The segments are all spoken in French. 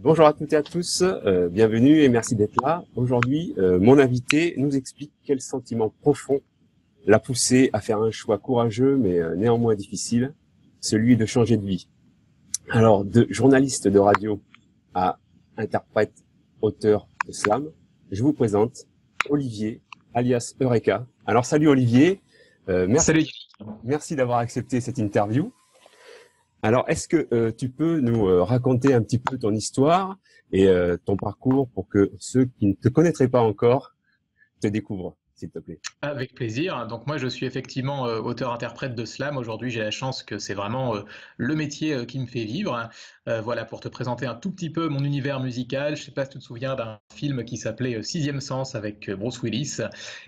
Bonjour à toutes et à tous, bienvenue et merci d'être là. Aujourd'hui, mon invité nous explique quel sentiment profond l'a poussé à faire un choix courageux mais néanmoins difficile, celui de changer de vie. Alors, de journaliste de radio à interprète, auteur de slam, je vous présente Olivier, alias Eureka. Alors, salut Olivier, merci, Salut. merci d'avoir accepté cette interview. Alors, est-ce que tu peux nous raconter un petit peu ton histoire et ton parcours pour que ceux qui ne te connaîtraient pas encore te découvrent, s'il te plaît? Avec plaisir. Donc moi, je suis effectivement auteur-interprète de slam. Aujourd'hui, j'ai la chance que c'est vraiment le métier qui me fait vivre. Voilà, pour te présenter un tout petit peu mon univers musical. Je sais pas si tu te souviens d'un film qui s'appelait Sixième Sens avec Bruce Willis.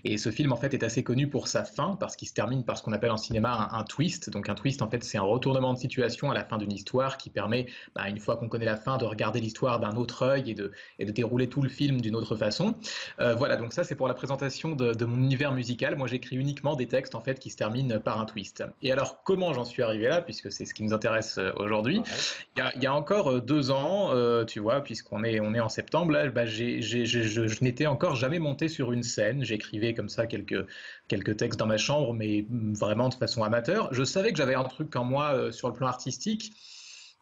Et ce film, en fait, est assez connu pour sa fin, parce qu'il se termine par ce qu'on appelle en cinéma un twist. Donc un twist, en fait, c'est un retournement de situation à la fin d'une histoire qui permet, une fois qu'on connaît la fin, de regarder l'histoire d'un autre œil et de dérouler tout le film d'une autre façon. Voilà, donc ça c'est pour la présentation de mon univers musical. Moi j'écris uniquement des textes en fait qui se terminent par un twist. Et alors comment j'en suis arrivé là, puisque c'est ce qui nous intéresse aujourd'hui. Ouais. Il y a encore 2 ans, tu vois, on est en septembre, là, je n'étais encore jamais monté sur une scène. J'écrivais comme ça quelques textes dans ma chambre, mais vraiment de façon amateur. Je savais que j'avais un truc en moi sur le plan artistique,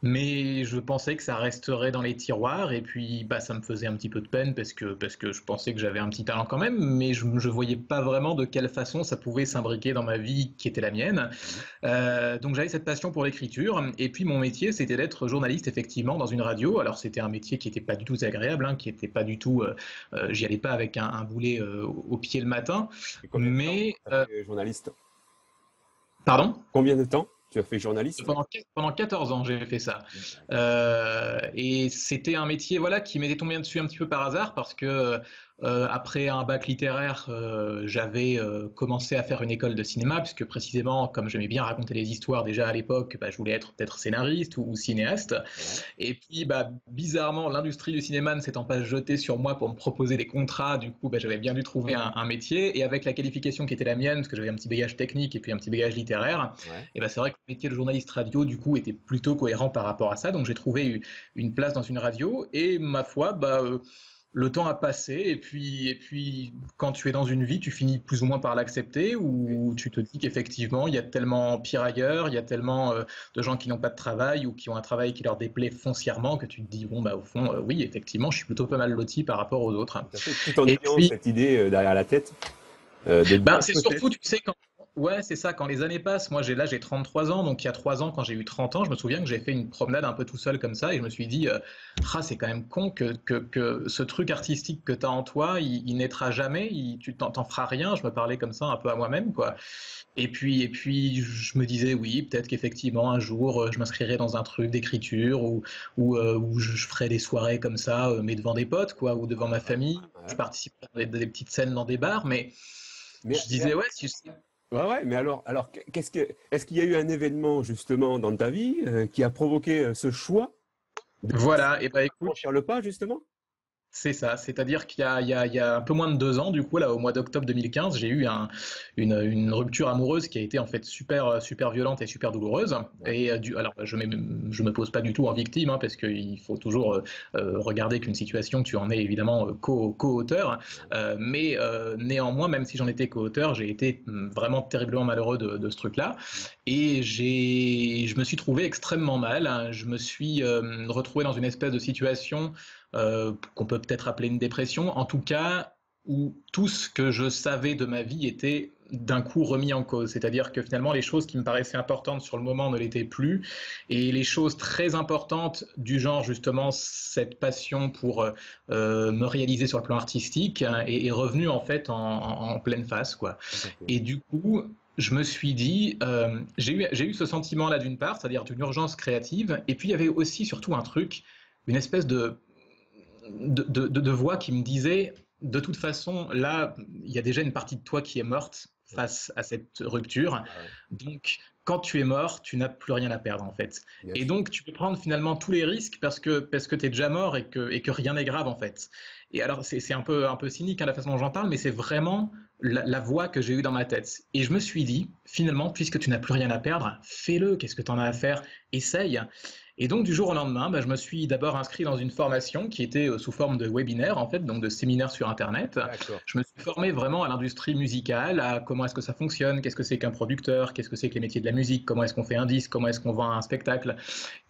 mais je pensais que ça resterait dans les tiroirs et puis ça me faisait un petit peu de peine parce que je pensais que j'avais un petit talent quand même, mais je ne voyais pas vraiment de quelle façon ça pouvait s'imbriquer dans ma vie qui était la mienne. Mhm. Donc j'avais cette passion pour l'écriture et puis mon métier c'était d'être journaliste effectivement dans une radio. Alors c'était un métier qui n'était pas du tout agréable, hein, qui était pas du tout, j'y allais pas avec un boulet au pied le matin, Et combien de temps mais tu as fait journaliste? pardon? Combien de temps tu as fait journaliste? Pendant 14 ans, j'ai fait ça. Et c'était un métier voilà, qui m'était tombé dessus un petit peu par hasard parce que après un bac littéraire, j'avais commencé à faire une école de cinéma puisque précisément, comme j'aimais bien raconter les histoires déjà à l'époque, je voulais être peut-être scénariste ou cinéaste. Ouais. Et puis, bizarrement, l'industrie du cinéma ne s'étant pas jetée sur moi pour me proposer des contrats, du coup, j'avais bien dû trouver un métier. Et avec la qualification qui était la mienne, parce que j'avais un petit bagage technique et puis un petit bagage littéraire, Ouais. et c'est vrai que le métier de journaliste radio, du coup, était plutôt cohérent par rapport à ça. Donc, j'ai trouvé une place dans une radio. Et ma foi, le temps a passé. Et puis, quand tu es dans une vie, tu finis plus ou moins par l'accepter, Oui. ou tu te dis qu'effectivement, il y a tellement pire ailleurs, il y a tellement de gens qui n'ont pas de travail ou qui ont un travail qui leur déplaît foncièrement que tu te dis, bon, au fond, oui, effectivement, je suis plutôt pas mal loti par rapport aux autres. Tout à fait. Tout en Et ayant puis, cette idée derrière la tête de dire c'est surtout, peut-être. tu sais, ouais, c'est ça, quand les années passent, moi j'ai 33 ans, donc il y a 3 ans, quand j'ai eu 30 ans, je me souviens que j'ai fait une promenade un peu tout seul comme ça, et je me suis dit, c'est quand même con que ce truc artistique que tu as en toi, il naîtra jamais, tu t'en feras rien, je me parlais comme ça un peu à moi-même, quoi. Et puis, je me disais, oui, peut-être qu'effectivement, un jour, je m'inscrirai dans un truc d'écriture, ou je ferai des soirées comme ça, mais devant des potes, quoi, ou devant ma famille, je Ouais. participerai à des petites scènes dans des bars, mais Mais, je mais disais, ouais, si je ouais, ouais, mais alors, est-ce qu'il y a eu un événement justement dans ta vie qui a provoqué ce choix de voilà, et écoute, franchir le pas justement? c'est ça. C'est-à-dire qu'il y a un peu moins de 2 ans, du coup, là, au mois d'octobre 2015, j'ai eu une rupture amoureuse qui a été en fait super, super violente et super douloureuse. Ouais. Et alors, je me pose pas du tout en victime, hein, parce qu'il faut toujours regarder qu'une situation, tu en es évidemment co-auteur. Ouais. Mais néanmoins, même si j'en étais co-auteur, j'ai été vraiment terriblement malheureux de ce truc-là. Mm. Et je me suis trouvé extrêmement mal, hein. Je me suis retrouvé dans une espèce de situation qu'on peut peut-être appeler une dépression, en tout cas où tout ce que je savais de ma vie était d'un coup remis en cause. C'est-à-dire que finalement, les choses qui me paraissaient importantes sur le moment ne l'étaient plus, et les choses très importantes du genre, justement, cette passion pour me réaliser sur le plan artistique, hein, est revenue en fait en pleine face, quoi. Tout à fait. Et du coup, je me suis dit, j'ai eu ce sentiment-là d'une part, c'est-à-dire d'une urgence créative, et puis il y avait aussi surtout un truc, une espèce de voix qui me disait, de toute façon, là, il y a déjà une partie de toi qui est morte Ouais. face à cette rupture. Ah ouais. Donc, quand tu es mort, tu n'as plus rien à perdre, en fait. Bien Et sûr. donc, tu peux prendre finalement tous les risques parce que tu es déjà mort et que rien n'est grave, en fait. Et alors, c'est un peu cynique, hein, la façon dont j'en parle, mais c'est vraiment la voix que j'ai eue dans ma tête. Et je me suis dit, finalement, puisque tu n'as plus rien à perdre, fais-le. Qu'est-ce que tu en as à faire? Essaye. Et donc, du jour au lendemain, bah, je me suis d'abord inscrit dans une formation qui était sous forme de webinaire, en fait, donc de séminaire sur Internet. D'accord. Je me suis formé vraiment à l'industrie musicale, à comment est-ce que ça fonctionne, qu'est-ce que c'est qu'un producteur, qu'est-ce que c'est que les métiers de la musique, comment est-ce qu'on fait un disque, comment est-ce qu'on vend un spectacle.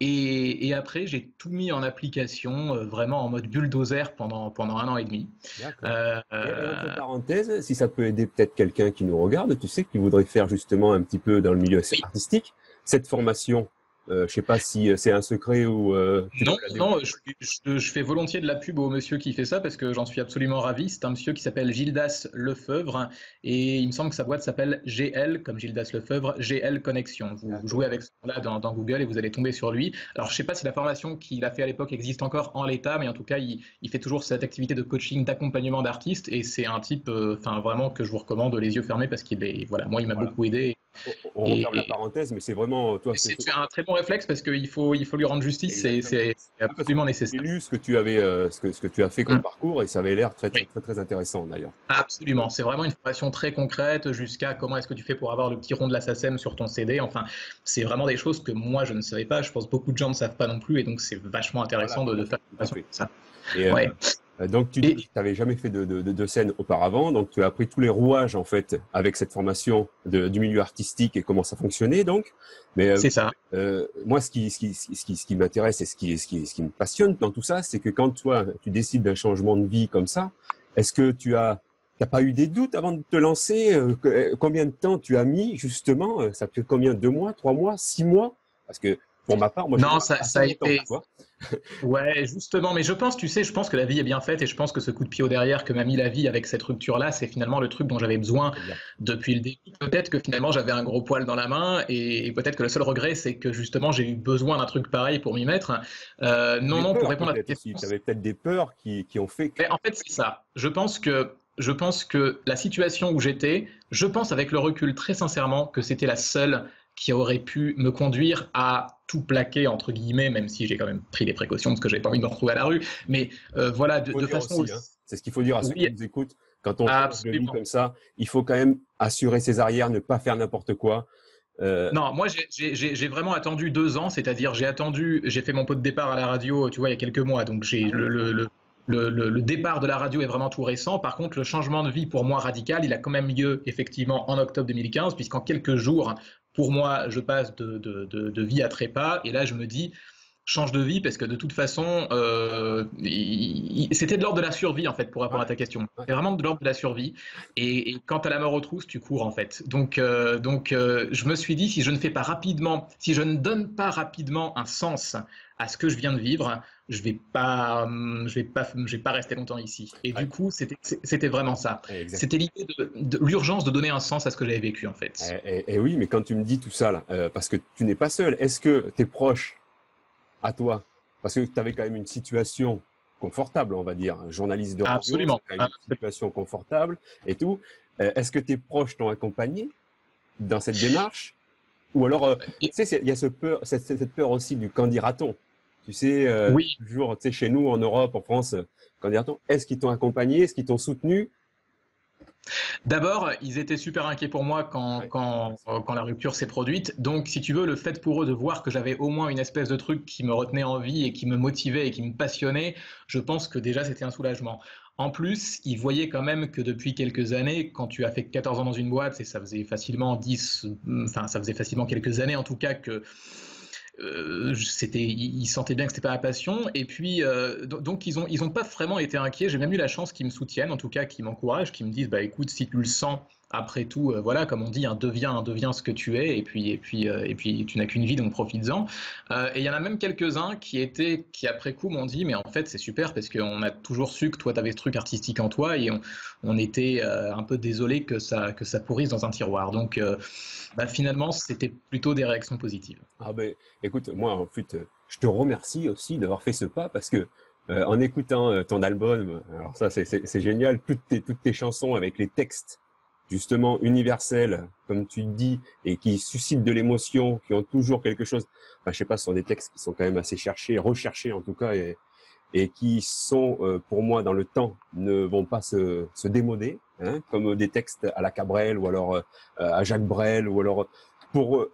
Et après, j'ai tout mis en application, vraiment en mode bulldozer pendant 1 an et demi. D'accord. Euh, Et entre euh, parenthèses, si ça peut aider peut-être quelqu'un qui nous regarde, tu sais, qui voudrait faire justement un petit peu dans le milieu oui. artistique, cette formation, je sais pas si c'est un secret ou tu peux Non, la non, dévoiler. je fais volontiers de la pub au monsieur qui fait ça parce que j'en suis absolument ravi. C'est un monsieur qui s'appelle Gildas Lefebvre et il me semble que sa boîte s'appelle GL, comme Gildas Lefebvre, GL Connexion. Vous jouez D'accord. avec ce nom-là dans Google et vous allez tomber sur lui. Alors, je ne sais pas si la formation qu'il a fait à l'époque existe encore en l'état, mais en tout cas, il fait toujours cette activité de coaching, d'accompagnement d'artistes et c'est un type, enfin, vraiment que je vous recommande les yeux fermés parce qu'il est, voilà, moi, il m'a Voilà. beaucoup aidé. On referme la Et, parenthèse, mais c'est vraiment, toi, c'est un très bon réflexe parce qu'il faut lui rendre justice, exactement. c'est Ah, parce que absolument j'ai nécessaire. lu ce que tu avais, ce que tu as fait comme Mm. parcours et ça avait l'air très, très, Oui. très, très intéressant d'ailleurs. Absolument, c'est vraiment une formation très concrète jusqu'à comment est-ce que tu fais pour avoir le petit rond de la SACEM sur ton CD. Enfin, c'est vraiment des choses que moi je ne savais pas. Je pense que beaucoup de gens ne savent pas non plus et donc c'est vachement Voilà, intéressant de faire une tout à formation fait. comme ça. Et Ouais. donc, tu dis que Et tu n'avais jamais fait de scène auparavant, donc tu as appris tous les rouages en fait avec cette formation du milieu artistique et comment ça fonctionnait donc. Mais c'est ça. moi, ce qui m'intéresse et ce qui me passionne dans tout ça, c'est que quand toi tu décides d'un changement de vie comme ça, est-ce que t'as pas eu des doutes avant de te lancer combien de temps tu as mis justement ça fait combien, 2 mois, 3 mois, 6 mois? Parce que pour ma part, moi j'ai mis Non, ça, assez ça a longtemps, été. tu vois. Ouais, justement, mais je pense, tu sais, je pense que la vie est bien faite et je pense que ce coup de pied au derrière que m'a mis la vie avec cette rupture-là, c'est finalement le truc dont j'avais besoin Exact. depuis le début. Peut-être que finalement j'avais un gros poil dans la main et peut-être que le seul regret, c'est que justement j'ai eu besoin d'un truc pareil pour m'y mettre. Non, Des non, pour peurs répondre à ta peut-être aussi. question, Tu avais peut-être des peurs qui ont fait que… mais en fait, c'est ça. Je pense que la situation où j'étais, je pense avec le recul très sincèrement que c'était la seule qui aurait pu me conduire à tout plaquer, entre guillemets, même si j'ai quand même pris les précautions parce que j'avais pas envie de me retrouver à la rue. Mais voilà, Il faut de dire façon aussi, hein. aussi. C'est ce qu'il faut dire à ceux qui Oui, nous écoutent. Quand on change de vie absolument. comme ça, il faut quand même assurer ses arrières, ne pas faire n'importe quoi. Euh, Non, moi j'ai vraiment attendu 2 ans, c'est-à-dire j'ai fait mon pot de départ à la radio, tu vois, il y a quelques mois, donc j'ai ah ouais, d'accord. le départ de la radio est vraiment tout récent. Par contre, le changement de vie pour moi radical, il a quand même lieu effectivement en octobre 2015, puisqu'en quelques jours, pour moi, je passe de vie à trépas, et là je me dis, change de vie parce que de toute façon, c'était de l'ordre de la survie en fait pour répondre à Ouais, ta question. ouais. C'est vraiment de l'ordre de la survie. Et quand à la mort aux trousses, tu cours en fait. Donc, je me suis dit si je ne fais pas rapidement, si je ne donne pas rapidement un sens à ce que je viens de vivre, je vais pas rester longtemps ici. Et Ouais, du coup, c'était vraiment ça. exact. C'était l'idée de l'urgence de donner un sens à ce que j'avais vécu en fait. Et oui, mais quand tu me dis tout ça là, parce que tu n'es pas seul, est-ce que tes proches à toi, parce que tu avais quand même une situation confortable, on va dire, un journaliste de radio, c'est Absolument. quand même une situation confortable et tout. Est-ce que tes proches t'ont accompagné dans cette démarche? Ou alors, Et- tu sais, il y a cette peur aussi du qu'en dira-t-on. Tu sais, oui, toujours, tu sais, chez nous, en Europe, en France, qu'en dira-t-on? Est-ce qu'ils t'ont accompagné? Est-ce qu'ils t'ont soutenu? d'abord, ils étaient super inquiets pour moi quand, Ouais, quand, euh, quand la rupture s'est produite. Donc, si tu veux, le fait pour eux de voir que j'avais au moins une espèce de truc qui me retenait en vie et qui me motivait et qui me passionnait, je pense que déjà c'était un soulagement. En plus, ils voyaient quand même que depuis quelques années, quand tu as fait 14 ans dans une boîte, et ça faisait facilement 10, enfin ça faisait facilement quelques années en tout cas que ils sentaient bien que c'était pas la passion. Et puis, donc ils ont pas vraiment été inquiets. J'ai même eu la chance qu'ils me soutiennent, en tout cas, qu'ils m'encouragent, qu'ils me disent, bah écoute, si tu le sens, après tout, voilà, comme on dit, hein, deviens ce que tu es, et puis tu n'as qu'une vie, donc profites-en. Et il y en a même quelques-uns qui après coup m'ont dit, mais en fait c'est super parce qu'on a toujours su que toi tu avais ce truc artistique en toi et on était un peu désolé que ça pourrisse dans un tiroir. Donc, bah, finalement, c'était plutôt des réactions positives. Ah ben, écoute, moi, en fait, je te remercie aussi d'avoir fait ce pas parce que en écoutant ton album, alors ça, c'est génial, toutes tes chansons avec les textes justement universels, comme tu dis, et qui suscitent de l'émotion, qui ont toujours quelque chose. Enfin, je sais pas, ce sont des textes qui sont quand même assez cherchés, recherchés en tout cas, et qui sont, pour moi, dans le temps, ne vont pas se démoder, hein, comme des textes à la Cabrel ou alors à Jacques Brel ou alors. pour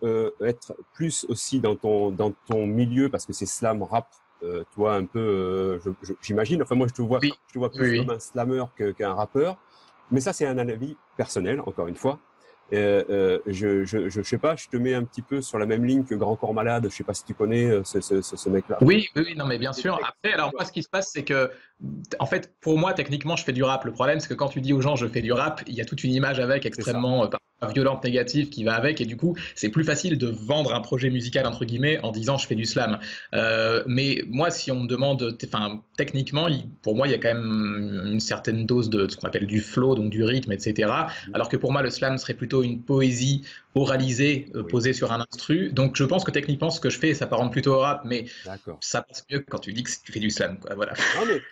être plus aussi dans ton milieu, parce que c'est slam rap, toi un peu, j'imagine. Enfin moi Oui, je te vois oui, plus oui. comme un slammer qu'un rappeur. Mais ça c'est un avis personnel, encore une fois. Je sais pas, je te mets un petit peu sur la même ligne que Grand Corps Malade. Je sais pas si tu connais ce mec-là. Oui, oui, oui, non, mais bien Des sûr. textes, Après, alors moi, ce qui se passe, c'est que, en fait, pour moi, techniquement, je fais du rap. Le problème, c'est que quand tu dis aux gens, je fais du rap, il y a toute une image avec, c'est ça. extrêmement parfois violente, négative, qui va avec, et du coup, c'est plus facile de vendre un projet musical, entre guillemets, en disant, je fais du slam. Mais moi, si on me demande, enfin, techniquement, pour moi, il y a quand même une certaine dose de ce qu'on appelle du flow, donc du rythme, etc. Mhm. Alors que pour moi, le slam serait plutôt une poésie oralisée, Oui, posée sur un instru. Donc, je pense que techniquement, ce que je fais, ça s'apparente plutôt au rap, mais d'accord. ça passe mieux quand tu dis que tu fais du slam, quoi. Voilà.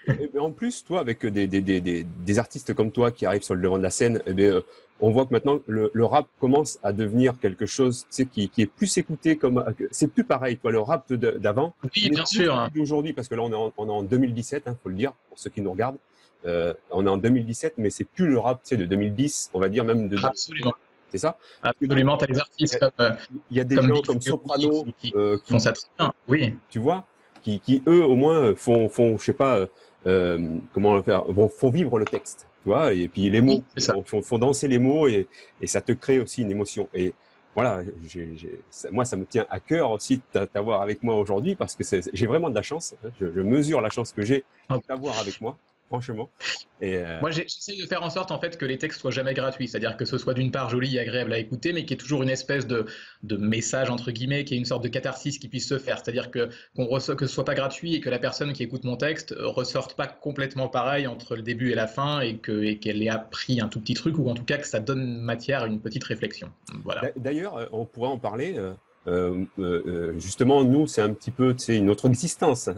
Non, mais en plus, toi, avec des artistes comme toi qui arrivent sur le devant de la scène, eh bien, on voit que maintenant, le rap commence à devenir quelque chose, tu sais, qui est plus écouté comme, c'est plus pareil, toi, le rap d'avant Oui, n'est bien plus sûr. celui d'aujourd'hui, parce que là, on est en 2017, faut le dire, pour ceux qui nous regardent. On est en 2017, mais c'est plus le rap, tu sais, de 2010, on va dire, même de, Absolument. c'est ça? Parce que donc, Absolument. Tu as des il y artistes a, comme, il y a des comme gens Big comme Flo Soprano, qui qui font ça très bien. Oui. tu vois, qui eux au moins je sais pas, comment le faire, font vivre le texte, tu vois, et puis les mots, Oui, c'est ça. font danser les mots et ça te crée aussi une émotion. Et voilà, moi ça me tient à cœur aussi de t'avoir avec moi aujourd'hui parce que j'ai vraiment de la chance. Hein, je mesure la chance que j'ai de t'avoir avec moi, franchement. Et Moi, j'essaie de faire en sorte en fait que les textes soient jamais gratuits, c'est-à-dire que ce soit d'une part joli et agréable à écouter, mais qu'il y ait toujours une espèce de message entre guillemets, qu'il y ait une sorte de catharsis qui puisse se faire, c'est-à-dire que ce soit pas gratuit et que la personne qui écoute mon texte ressorte pas complètement pareil entre le début et la fin et qu'elle ait appris un tout petit truc ou en tout cas que ça donne matière à une petite réflexion. Voilà. d'ailleurs, on pourrait en parler. Justement, nous, c'est un petit peu, tu sais, notre existence. Hein.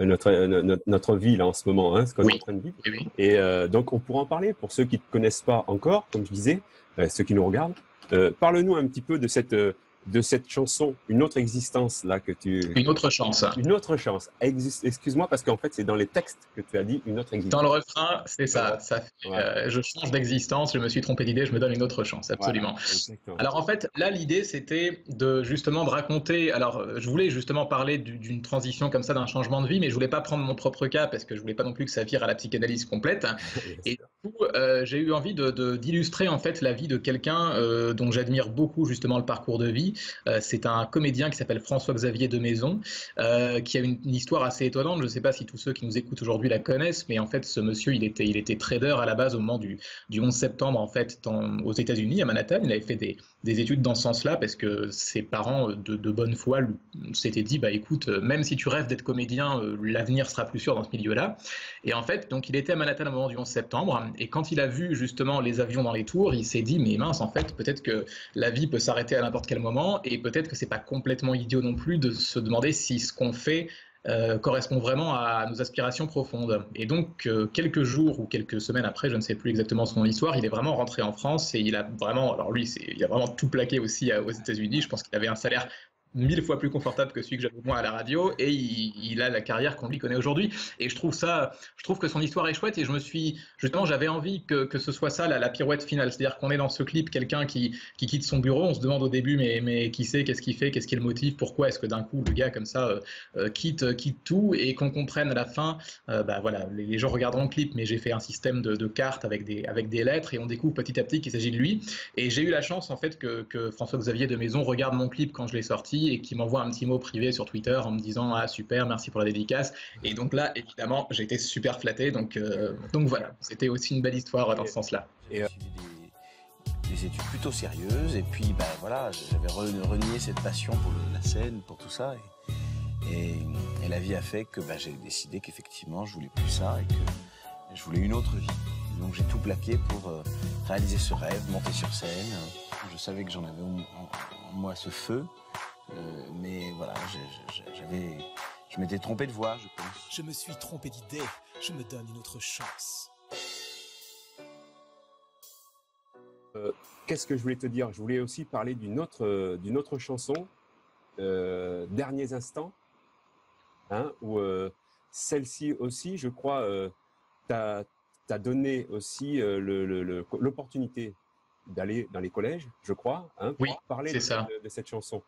Notre vie là en ce moment, hein, ce qu'on est en Oui, train de vivre. oui, oui. Et donc on pourra en parler pour ceux qui ne te connaissent pas encore, comme je disais, ceux qui nous regardent. Parle-nous un petit peu de cette chanson, une autre existence là que tu, Une autre chance. une autre chance. Excuse-moi parce qu'en fait c'est dans les textes que tu as dit une autre Dans existence. le refrain, c'est Dans le ça. rap. Ça fait, Voilà, je change d'existence, je me suis trompé d'idée, je me donne une autre chance, voilà, absolument. exactement. Alors en fait, là, l'idée, c'était de justement de raconter. Alors, je voulais justement parler d'une transition comme ça, d'un changement de vie, mais je voulais pas prendre mon propre cas parce que je voulais pas non plus que ça vire à la psychanalyse complète. Bien Et sûr. du coup, j'ai eu envie d'illustrer en fait la vie de quelqu'un dont j'admire beaucoup justement le parcours de vie. C'est un comédien qui s'appelle François-Xavier de Maison, qui a une histoire assez étonnante. Je ne sais pas si tous ceux qui nous écoutent aujourd'hui la connaissent, mais en fait, ce monsieur, il était trader à la base au moment du 11 septembre en fait aux États-Unis, à Manhattan. Il avait fait des études dans ce sens-là parce que ses parents de bonne foi s'étaient dit bah écoute, même si tu rêves d'être comédien, l'avenir sera plus sûr dans ce milieu-là. Et en fait, donc il était à Manhattan au moment du 11 septembre et quand il a vu justement les avions dans les tours, il s'est dit mais mince en fait, peut-être que la vie peut s'arrêter à n'importe quel moment et peut-être que c'est pas complètement idiot non plus de se demander si ce qu'on fait correspond vraiment à nos aspirations profondes. Et donc, quelques jours ou quelques semaines après, je ne sais plus exactement son histoire, il est vraiment rentré en France et il a vraiment, alors lui, il a vraiment tout plaqué aussi aux États-Unis. Je pense qu'il avait un salaire 1000 fois plus confortable que celui que j'avais moi à la radio et il a la carrière qu'on lui connaît aujourd'hui. Et je trouve que son histoire est chouette et justement, j'avais envie que ce soit ça la pirouette finale. C'est-à-dire qu'on est dans ce clip, quelqu'un qui quitte son bureau, on se demande au début, mais qui c'est, qu'est-ce qu'il fait, qu'est-ce qui le motive, pourquoi est-ce que d'un coup le gars comme ça quitte tout et qu'on comprenne à la fin, bah voilà, les gens regarderont le clip, mais j'ai fait un système de cartes avec des lettres et on découvre petit à petit qu'il s'agit de lui. Et j'ai eu la chance en fait que François-Xavier de Maison regarde mon clip quand je l'ai sorti et qui m'envoie un petit mot privé sur Twitter en me disant ah super, merci pour la dédicace. Et donc là, évidemment, j'ai été super flatté. Donc voilà, c'était aussi une belle histoire dans ce sens-là. Et, J'avais suivi des études plutôt sérieuses et puis ben voilà, j'avais renié cette passion pour la scène, pour tout ça et la vie a fait que j'ai décidé qu'effectivement je voulais plus ça et que je voulais une autre vie. Donc j'ai tout plaqué pour réaliser ce rêve, monter sur scène. Je savais que j'en avais en moi ce feu, mais voilà, je m'étais trompé de voie, je pense. Je me suis trompé d'idée, je me donne une autre chance. qu'est-ce que je voulais te dire? Je voulais aussi parler d'une autre chanson, Derniers instants, hein, où celle-ci aussi, je crois, t'as donné aussi l'opportunité d'aller dans les collèges, je crois, hein, pour Oui, parler c'est ça. de cette chanson.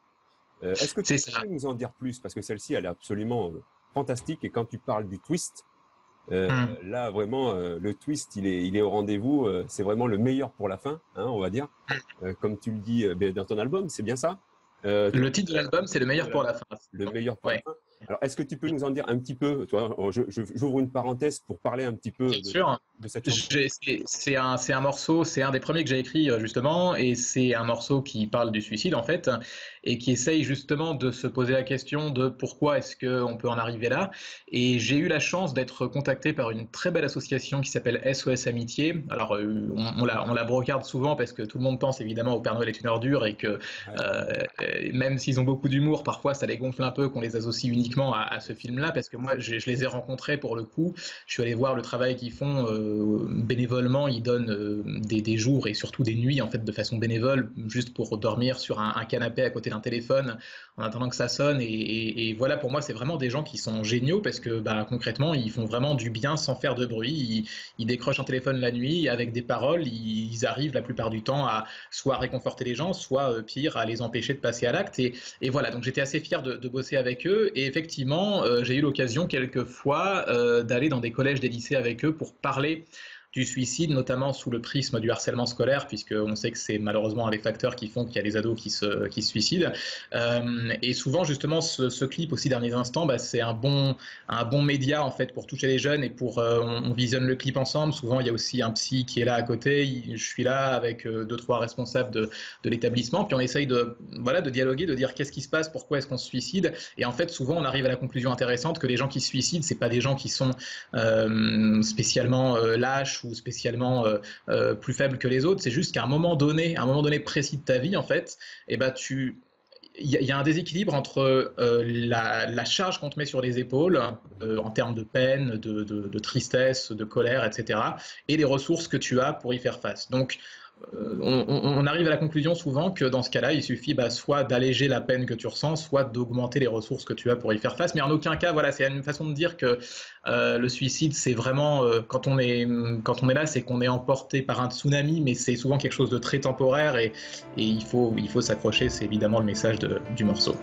Est-ce que tu C'est ça. peux nous en dire plus? Parce que celle-ci, elle est absolument fantastique. Et quand tu parles du twist, là, vraiment, le twist, il est au rendez-vous. C'est vraiment le meilleur pour la fin, hein, on va dire. Comme tu le dis dans ton album, c'est bien ça? Le titre de l'album, c'est le meilleur pour la fin. Le meilleur pour la Ouais, fin. Alors, est-ce que tu peux nous en dire un petit peu, toi, j'ouvre une parenthèse pour parler un petit peu bien sûr. de cette chanson. C'est un morceau, c'est un des premiers que j'ai écrit justement, et c'est un morceau qui parle du suicide en fait, et qui essaye justement de se poser la question de pourquoi est-ce qu'on peut en arriver là. Et j'ai eu la chance d'être contacté par une très belle association qui s'appelle SOS Amitié. Alors on la brocarde souvent parce que tout le monde pense évidemment au Père Noël est une ordure et que même s'ils ont beaucoup d'humour, parfois ça les gonfle un peu qu'on les associe uniquement à ce film-là, parce que moi je les ai rencontrés pour le coup. Je suis allé voir le travail qu'ils font bénévolement. Ils donnent des jours et surtout des nuits en fait de façon bénévole, juste pour dormir sur un canapé à côté d'un téléphone en attendant que ça sonne. Et voilà, pour moi c'est vraiment des gens qui sont géniaux parce que concrètement ils font vraiment du bien sans faire de bruit. Ils décrochent un téléphone la nuit avec des paroles. Ils arrivent la plupart du temps à soit réconforter les gens, soit pire à les empêcher de passer à l'acte. Et voilà, donc j'étais assez fier de bosser avec eux. Et effectivement, j'ai eu l'occasion quelquefois d'aller dans des collèges, des lycées avec eux pour parler du suicide, notamment sous le prisme du harcèlement scolaire, puisqu'on sait que c'est malheureusement un des facteurs qui font qu'il y a des ados qui se suicident. Et souvent, justement, ce clip, aussi derniers instants, c'est un bon média, en fait, pour toucher les jeunes et pour... on visionne le clip ensemble. Souvent, il y a aussi un psy qui est là à côté. Je suis là avec 2-3 responsables de l'établissement. Puis on essaye de dialoguer, de dire qu'est-ce qui se passe, pourquoi est-ce qu'on se suicide. Et en fait, souvent, on arrive à la conclusion intéressante que les gens qui se suicident, c'est pas des gens qui sont spécialement lâches ou spécialement plus faible que les autres. C'est juste qu'à un moment donné précis de ta vie, en fait, il y a un déséquilibre entre la charge qu'on te met sur les épaules en termes de peine, de tristesse, de colère, etc., et les ressources que tu as pour y faire face. Donc, on arrive à la conclusion souvent que dans ce cas-là, il suffit soit d'alléger la peine que tu ressens, soit d'augmenter les ressources que tu as pour y faire face. Mais en aucun cas, voilà, c'est une façon de dire que le suicide, c'est vraiment, quand on est là, c'est qu'on est emporté par un tsunami, mais c'est souvent quelque chose de très temporaire et il faut s'accrocher. C'est évidemment le message du morceau.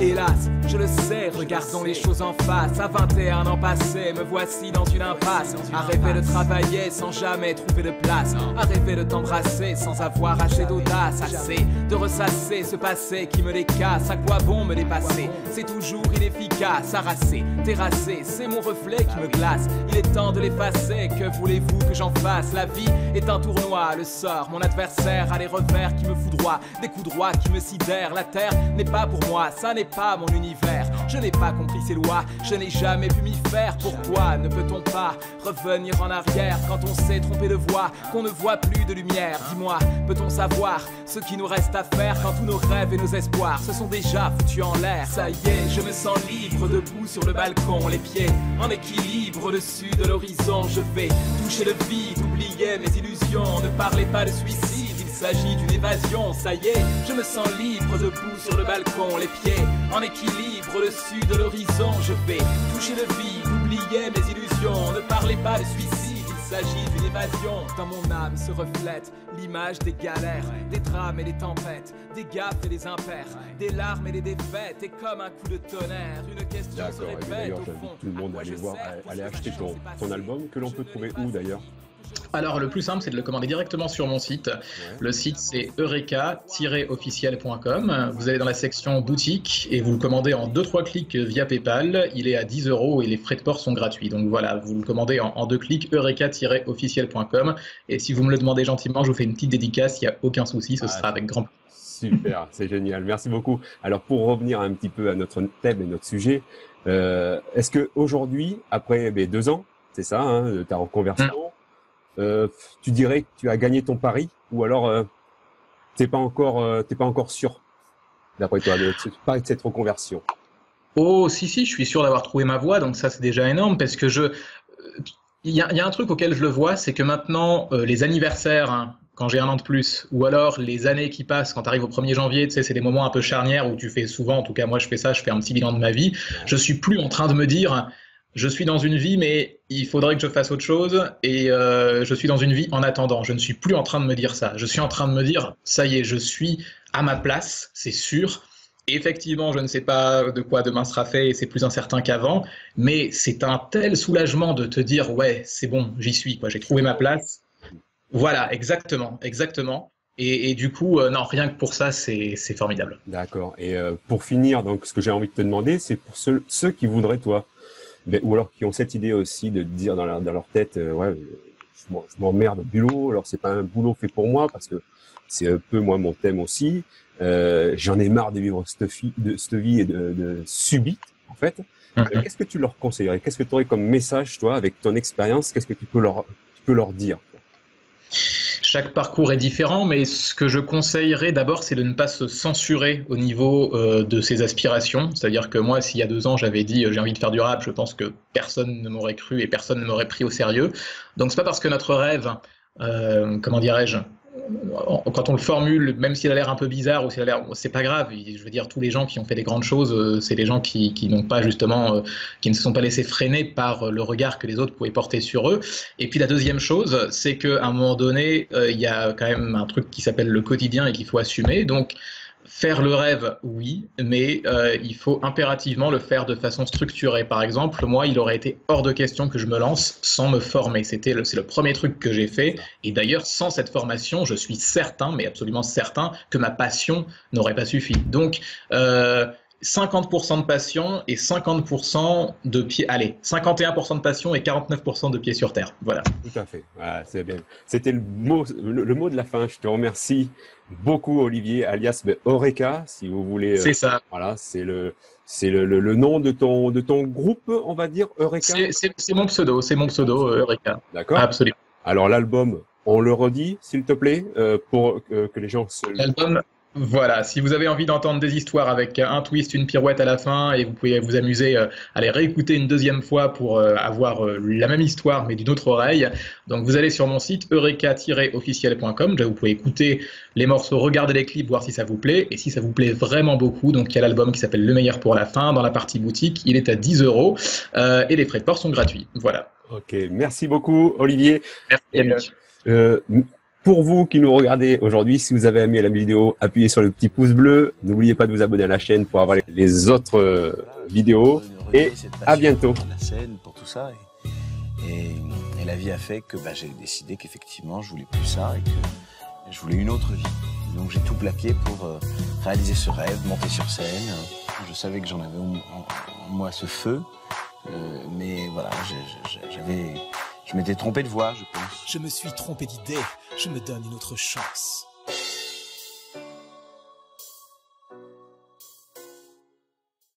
Hélas, je le sais, regardons les choses en face. À 21 ans passés, me voici dans une impasse. À rêver de travailler sans jamais trouver de place. À rêver de t'embrasser sans avoir assez d'audace. Assez de ressasser ce passé qui me les casse. À quoi bon me dépasser? C'est toujours inefficace. Harassé, terrassé, c'est mon reflet qui me glace. Il est temps de l'effacer, que voulez-vous que j'en fasse? La vie est un tournoi, le sort, mon adversaire a les revers qui me foudroient. Des coups droits qui me sidèrent. La terre n'est pas pour moi, ça n'est pas mon univers. Je n'ai pas compris ces lois, je n'ai jamais pu m'y faire. Pourquoi ne peut-on pas revenir en arrière quand on s'est trompé de voie, qu'on ne voit plus de lumière? Dis-moi, peut-on savoir ce qui nous reste à faire quand tous nos rêves et nos espoirs se sont déjà foutus en l'air? Ça y est, je me sens libre, debout sur le balcon, les pieds en équilibre au-dessus de l'horizon. Je vais toucher le vide, oublier mes illusions. Ne parlez pas de suicide, il s'agit d'une évasion. Ça y est, je me sens libre, debout sur le balcon, les pieds en équilibre au-dessus de l'horizon. Je vais toucher le vide, oublier mes illusions. Ne parlez pas de suicide, il s'agit d'une évasion. Dans mon âme se reflète l'image des galères, des drames et des tempêtes, des gaffes et des impairs, des larmes et des défaites. Et comme un coup de tonnerre, une question se répète. D'ailleurs, au j'invite fond, tout le monde à aller voir, aller acheter ton album, que l'on peut trouver où d'ailleurs? Alors, le plus simple, c'est de le commander directement sur mon site. Ouais. Le site, c'est eureka-officiel.com. Vous allez dans la section boutique et vous le commandez en 2-3 clics via PayPal. Il est à 10 € et les frais de port sont gratuits. Donc voilà, vous le commandez en 2 clics, eureka-officiel.com. Et si vous me le demandez gentiment, je vous fais une petite dédicace, il n'y a aucun souci, ce sera avec grand plaisir. Super, c'est génial, merci beaucoup. Alors pour revenir un petit peu à notre thème et notre sujet, est-ce qu'aujourd'hui, après 2 ans, c'est ça, hein, de ta reconversion, tu dirais que tu as gagné ton pari ou alors t'es pas encore sûr, d'après toi, de cette reconversion? Oh, si, je suis sûr d'avoir trouvé ma voie, donc ça c'est déjà énorme parce que y a un truc auquel je le vois, c'est que maintenant, les anniversaires, hein, quand j'ai un an de plus, ou alors les années qui passent, quand tu arrives au 1er janvier, tu sais, c'est des moments un peu charnières où tu fais souvent, en tout cas moi je fais ça, je fais un petit bilan de ma vie. Je suis plus en train de me dire, je suis dans une vie, mais il faudrait que je fasse autre chose, et je suis dans une vie en attendant. Je ne suis plus en train de me dire ça. Je suis en train de me dire, ça y est, je suis à ma place, c'est sûr. Effectivement, je ne sais pas de quoi demain sera fait et c'est plus incertain qu'avant, mais c'est un tel soulagement de te dire, ouais, c'est bon, j'y suis, quoi, j'ai trouvé ma place. Voilà, exactement, exactement. Et du coup, non, rien que pour ça, c'est formidable. D'accord. Et pour finir, donc, ce que j'ai envie de te demander, c'est pour ceux qui voudraient, toi, ou alors qui ont cette idée aussi de dire dans leur tête, ouais, je m'emmerde au boulot, alors c'est pas un boulot fait pour moi, parce que c'est un peu, moi, mon thème aussi. J'en ai marre de vivre cette vie et de subite, en fait. Qu'est-ce que tu leur conseillerais? Qu'est-ce que tu aurais comme message, toi, avec ton expérience? Qu'est-ce que tu peux leur dire? Chaque parcours est différent, mais ce que je conseillerais d'abord, c'est de ne pas se censurer au niveau de ses aspirations. C'est-à-dire que moi, s'il y a 2 ans, j'avais dit j'ai envie de faire du rap, je pense que personne ne m'aurait cru et personne ne m'aurait pris au sérieux. Donc c'est pas parce que notre rêve, comment dirais-je, quand on le formule, même s'il a l'air un peu bizarre ou s'il a l'air, c'est pas grave. Je veux dire, tous les gens qui ont fait des grandes choses, c'est des gens qui n'ont pas justement, qui ne se sont pas laissés freiner par le regard que les autres pouvaient porter sur eux. Et puis la deuxième chose, c'est qu'à un moment donné, il y a quand même un truc qui s'appelle le quotidien et qu'il faut assumer. Donc faire le rêve, oui, mais il faut impérativement le faire de façon structurée. Par exemple, moi, il aurait été hors de question que je me lance sans me former. C'est le premier truc que j'ai fait. Et d'ailleurs, sans cette formation, je suis certain, mais absolument certain, que ma passion n'aurait pas suffi. Donc, 50% de passion et 50% de pied. Allez, 51% de passion et 49% de pied sur terre. Voilà. Tout à fait. Voilà, c'est bien. C'était le mot de la fin. Je te remercie beaucoup, Olivier, alias Eureka, si vous voulez. C'est ça. Voilà, c'est le nom de ton groupe, on va dire, Eureka. C'est mon pseudo, Eureka. D'accord. Absolument. Alors l'album, on le redit, s'il te plaît, pour que les gens se. L'album. Voilà, si vous avez envie d'entendre des histoires avec un twist, une pirouette à la fin, et vous pouvez vous amuser à les réécouter une deuxième fois pour avoir la même histoire mais d'une autre oreille, donc vous allez sur mon site eureka-officiel.com, vous pouvez écouter les morceaux, regarder les clips, voir si ça vous plaît, et si ça vous plaît vraiment beaucoup, donc il y a l'album qui s'appelle Le Meilleur pour la fin, dans la partie boutique, il est à 10 € et les frais de port sont gratuits. Voilà. Ok, merci beaucoup Olivier. Merci. Pour vous qui nous regardez aujourd'hui, si vous avez aimé la vidéo, appuyez sur le petit pouce bleu. N'oubliez pas de vous abonner à la chaîne pour avoir les autres vidéos. Et à bientôt. La scène pour tout ça. Et la vie a fait que j'ai décidé qu'effectivement, je voulais plus ça et que je voulais une autre vie. Donc j'ai tout plaqué pour réaliser ce rêve, monter sur scène. Je savais que j'en avais en moi ce feu. Mais voilà, je m'étais trompé de voie, je pense. Je me suis trompé d'idée, je me donne une autre chance.